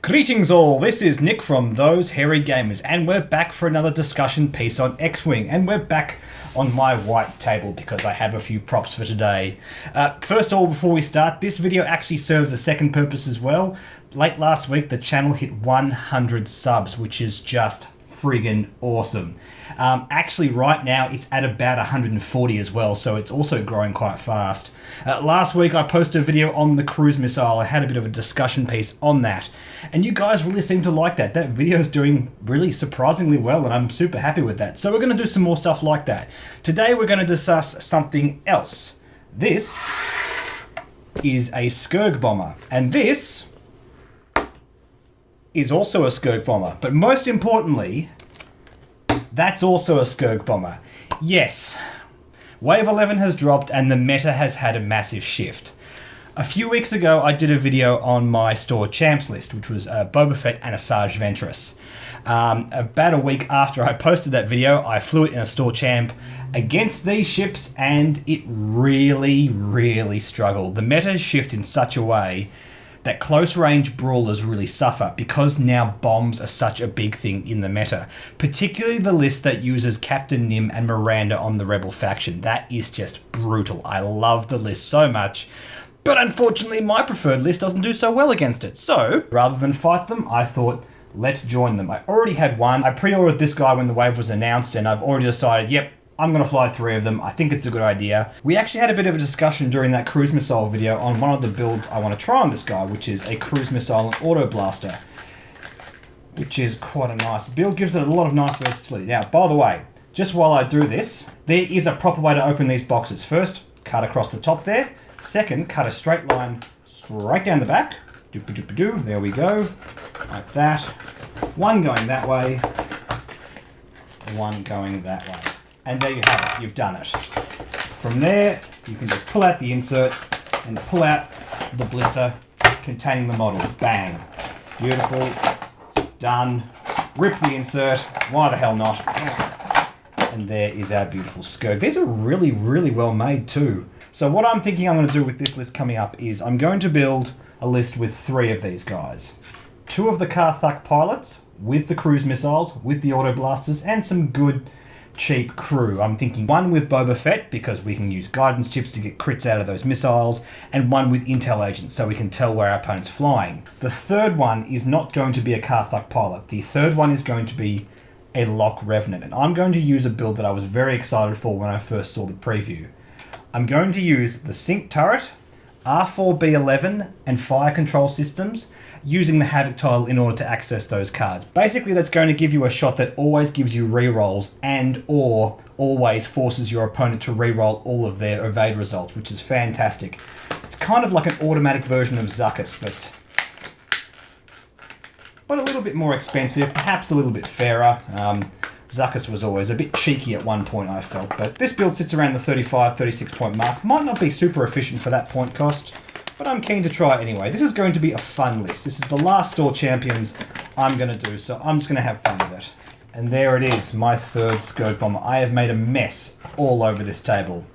Greetings all, this is Nick from Those Hairy Gamers, and we're back for another discussion piece on X-Wing, and we're back on my white table because I have a few props for today. First of all, before we start, this video actually serves a second purpose as well. Late last week, the channel hit 100 subs, which is just friggin' awesome. Actually, right now, it's at about 140 as well, so it's also growing quite fast. Last week, I posted a video on the cruise missile. I had a bit of a discussion piece on that, and you guys really seem to like that. That video is doing really surprisingly well, and I'm super happy with that. So we're going to do some more stuff like that. Today, we're going to discuss something else. This is a Skirg bomber, and this is also a Skirg bomber, but most importantly, that's also a Skirg bomber. Yes, Wave 11 has dropped and the meta has had a massive shift. A few weeks ago, I did a video on my store champs list, which was Boba Fett and Asajj Ventress. About a week after I posted that video, I flew it in a store champ against these ships, and it really struggled. The meta has shifted in such a way that close-range brawlers really suffer because now bombs are such a big thing in the meta. Particularly the list that uses Captain Nym and Miranda on the Rebel faction. That is just brutal. I love the list so much. But unfortunately, my preferred list doesn't do so well against it. So, rather than fight them, I thought, let's join them. I already had one. I pre-ordered this guy when the wave was announced, and I've already decided, yep, I'm going to fly 3 of them. I think it's a good idea. We actually had a bit of a discussion during that cruise missile video on one of the builds I want to try on this guy, which is a cruise missile and auto blaster, which is quite a nice build. Gives it a lot of nice versatility. Now, by the way, just while I do this, there is a proper way to open these boxes. First, cut across the top there. Second, cut a straight line straight down the back. Doop-a-doop-a-doo. There we go. Like that. One going that way. One going that way. And there you have it, you've done it. From there, you can just pull out the insert and pull out the blister containing the model. Bang. Beautiful. Done. Rip the insert. Why the hell not? And there is our beautiful Skirg. These are really well made too. So what I'm thinking I'm going to do with this list coming up is I'm going to build a list with 3 of these guys. 2 of the Karthuk pilots with the cruise missiles, with the auto blasters, and some good cheap crew. I'm thinking 1 with Boba Fett because we can use guidance chips to get crits out of those missiles, and 1 with intel agents so we can tell where our opponent's flying. The third one is not going to be a Karthuk pilot. The third one is going to be a Lok Revenant, and I'm going to use a build that I was very excited for when I first saw the preview. I'm going to use the sync turret, R4B11 and fire control systems using the Havoc tile in order to access those cards. Basically, that's going to give you a shot that always gives you rerolls and or always forces your opponent to reroll all of their evade results, which is fantastic. It's kind of like an automatic version of Zuckuss, but a little bit more expensive, perhaps a little bit fairer. Zuckuss was always a bit cheeky at one point, I felt, but this build sits around the 35, 36 point mark. Might not be super efficient for that point cost, but I'm keen to try it anyway. This is going to be a fun list. This is the last store champions I'm going to do, so I'm just going to have fun with it. And there it is, my 3rd Skirg bomber. I have made a mess all over this table.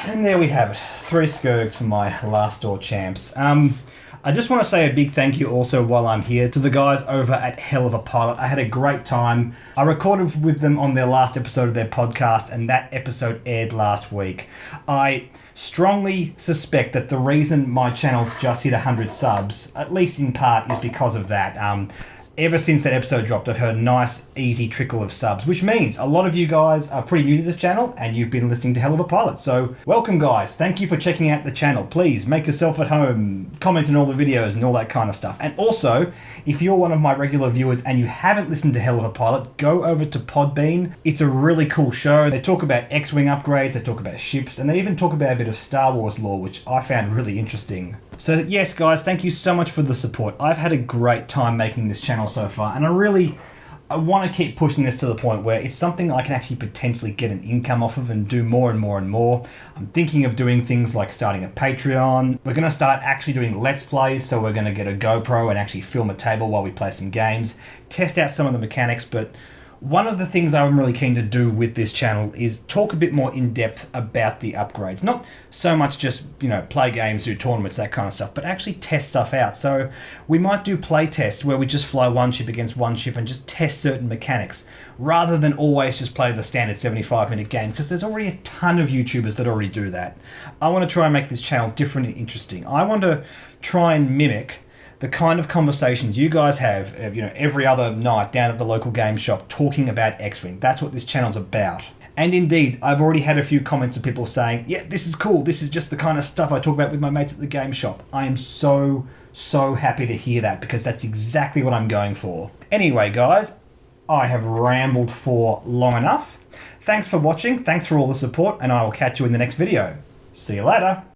And there we have it, 3 Skirgs for my last store champs. I just want to say a big thank you also while I'm here to the guys over at Hell of a Pilot. I had a great time. I recorded with them on their last episode of their podcast, and that episode aired last week. I strongly suspect that the reason my channel's just hit 100 subs, at least in part, is because of that. Ever since that episode dropped, I've heard a nice, easy trickle of subs, which means a lot of you guys are pretty new to this channel and you've been listening to Hell of a Pilot. So, welcome guys. Thank you for checking out the channel. Please make yourself at home, comment on all the videos and all that kind of stuff. And also, if you're one of my regular viewers and you haven't listened to Hell of a Pilot, go over to Podbean. It's a really cool show. They talk about X-Wing upgrades, they talk about ships, and they even talk about a bit of Star Wars lore, which I found really interesting. So yes, guys, thank you so much for the support. I've had a great time making this channel so far, and I want to keep pushing this to the point where it's something I can actually potentially get an income off of and do more and more and more. I'm thinking of doing things like starting a Patreon. We're going to start actually doing Let's Plays, so we're going to get a GoPro and actually film a table while we play some games, test out some of the mechanics, but One of the things I'm really keen to do with this channel is talk a bit more in depth about the upgrades. Not so much just, play games, do tournaments, that kind of stuff, but actually test stuff out. So we might do play tests where we just fly one ship against one ship and just test certain mechanics, rather than always just play the standard 75-minute game, because there's already a ton of YouTubers that already do that. I want to try and make this channel different and interesting. I want to try and mimic the kind of conversations you guys have, every other night down at the local game shop talking about X-Wing. That's what this channel's about. And indeed, I've already had a few comments of people saying, yeah, this is cool. This is just the kind of stuff I talk about with my mates at the game shop. I am so happy to hear that, because that's exactly what I'm going for. Anyway, guys, I have rambled for long enough. Thanks for watching. Thanks for all the support, and I will catch you in the next video. See you later.